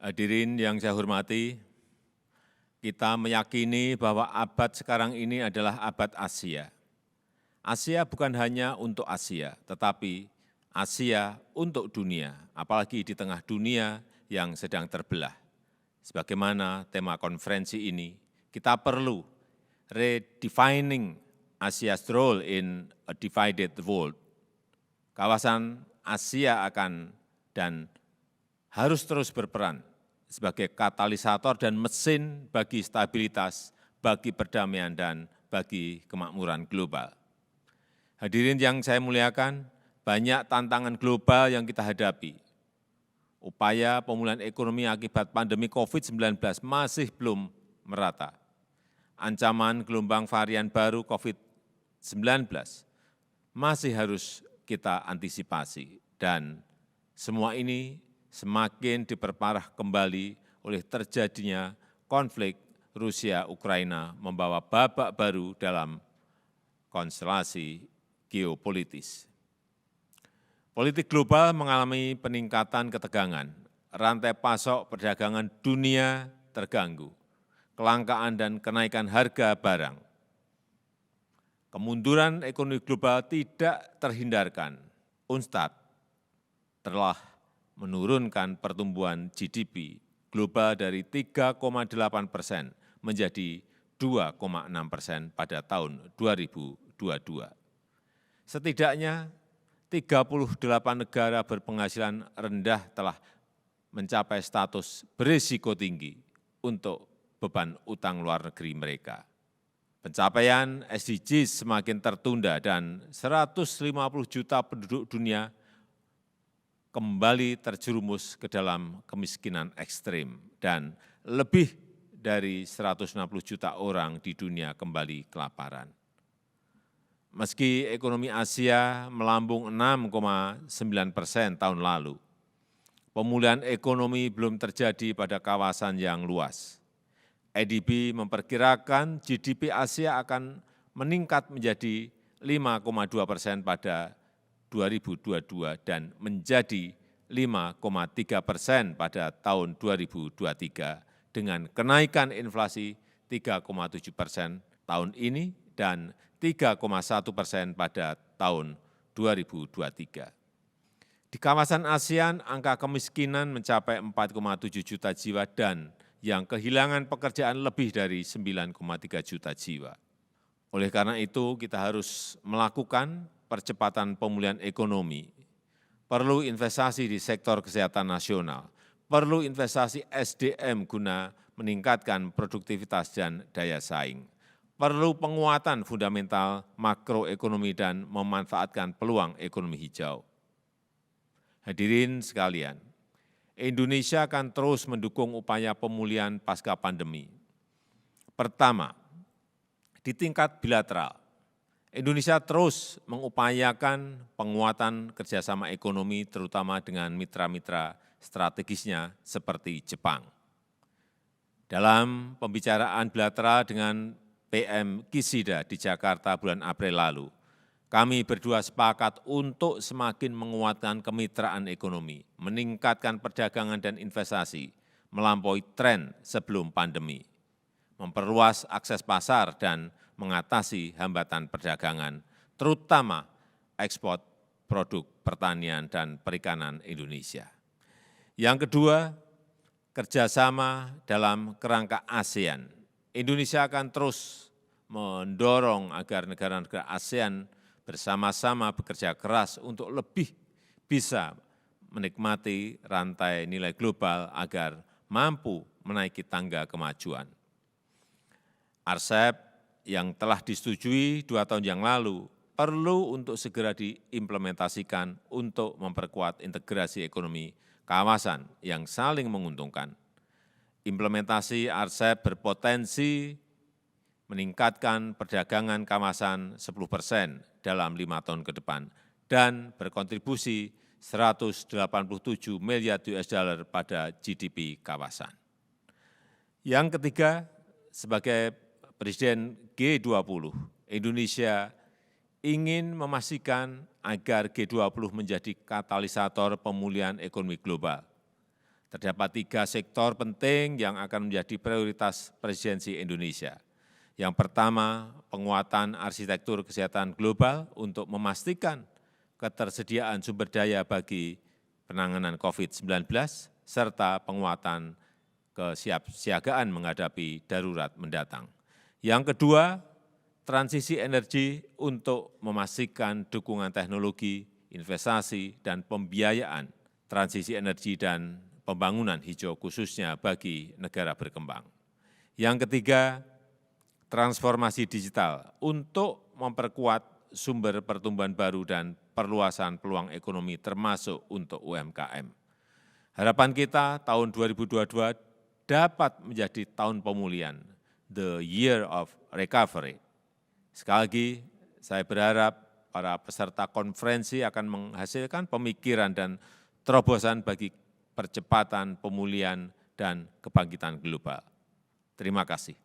Hadirin yang saya hormati, kita meyakini bahwa abad sekarang ini adalah abad Asia. Asia bukan hanya untuk Asia, tetapi Asia untuk dunia, apalagi di tengah dunia yang sedang terbelah. Sebagaimana tema konferensi ini, kita perlu redefining Asia's role in a divided world. Kawasan Asia akan dan harus terus berperan sebagai katalisator dan mesin bagi stabilitas, bagi perdamaian, dan bagi kemakmuran global. Hadirin yang saya muliakan, banyak tantangan global yang kita hadapi. Upaya pemulihan ekonomi akibat pandemi COVID-19 masih belum merata. Ancaman gelombang varian baru COVID-19 masih harus kita antisipasi, dan semua ini semakin diperparah kembali oleh terjadinya konflik Rusia-Ukraina membawa babak baru dalam konstelasi geopolitis. Politik global mengalami peningkatan ketegangan, rantai pasok perdagangan dunia terganggu, kelangkaan dan kenaikan harga barang. Kemunduran ekonomi global tidak terhindarkan. UNCTAD telah menurunkan pertumbuhan GDP global dari 3,8% menjadi 2,6% pada tahun 2022. Setidaknya 38 negara berpenghasilan rendah telah mencapai status berisiko tinggi untuk beban utang luar negeri mereka. Pencapaian SDGs semakin tertunda dan 150 juta penduduk dunia kembali terjerumus ke dalam kemiskinan ekstrim dan lebih dari 160 juta orang di dunia kembali kelaparan. Meski ekonomi Asia melambung 6,9% tahun lalu, pemulihan ekonomi belum terjadi pada kawasan yang luas. ADB memperkirakan GDP Asia akan meningkat menjadi 5,2% pada 2022 dan menjadi 5,3% pada tahun 2023 dengan kenaikan inflasi 3,7% tahun ini dan 3,1% pada tahun 2023. Di kawasan ASEAN, angka kemiskinan mencapai 4,7 juta jiwa dan yang kehilangan pekerjaan lebih dari 9,3 juta jiwa. Oleh karena itu, kita harus melakukan percepatan pemulihan ekonomi, perlu investasi di sektor kesehatan nasional, perlu investasi SDM guna meningkatkan produktivitas dan daya saing, perlu penguatan fundamental makroekonomi dan memanfaatkan peluang ekonomi hijau. Hadirin sekalian, Indonesia akan terus mendukung upaya pemulihan pasca pandemi. Pertama, di tingkat bilateral, Indonesia terus mengupayakan penguatan kerjasama ekonomi terutama dengan mitra-mitra strategisnya seperti Jepang. Dalam pembicaraan bilateral dengan PM Kishida di Jakarta bulan April lalu, kami berdua sepakat untuk semakin menguatkan kemitraan ekonomi, meningkatkan perdagangan dan investasi, melampaui tren sebelum pandemi, memperluas akses pasar dan mengatasi hambatan perdagangan, terutama ekspor produk pertanian dan perikanan Indonesia. Yang kedua, kerjasama dalam kerangka ASEAN. Indonesia akan terus mendorong agar negara-negara ASEAN bersama-sama bekerja keras untuk lebih bisa menikmati rantai nilai global agar mampu menaiki tangga kemajuan. RCEP yang telah disetujui 2 tahun yang lalu perlu untuk segera diimplementasikan untuk memperkuat integrasi ekonomi kawasan yang saling menguntungkan. Implementasi RCEP berpotensi meningkatkan perdagangan kawasan 10% dalam 5 tahun ke depan dan berkontribusi 187 miliar US$ pada GDP kawasan. Yang ketiga, sebagai Presiden G20, Indonesia ingin memastikan agar G20 menjadi katalisator pemulihan ekonomi global. Terdapat 3 sektor penting yang akan menjadi prioritas presidensi Indonesia. Yang pertama, penguatan arsitektur kesehatan global untuk memastikan ketersediaan sumber daya bagi penanganan COVID-19, serta penguatan kesiapsiagaan menghadapi darurat mendatang. Yang kedua, transisi energi untuk memastikan dukungan teknologi, investasi, dan pembiayaan transisi energi dan pembangunan hijau khususnya bagi negara berkembang. Yang ketiga, transformasi digital untuk memperkuat sumber pertumbuhan baru dan perluasan peluang ekonomi termasuk untuk UMKM. Harapan kita tahun 2022 dapat menjadi tahun pemulihan, the year of recovery. Sekali lagi, saya berharap para peserta konferensi akan menghasilkan pemikiran dan terobosan bagi percepatan pemulihan dan kebangkitan global. Terima kasih.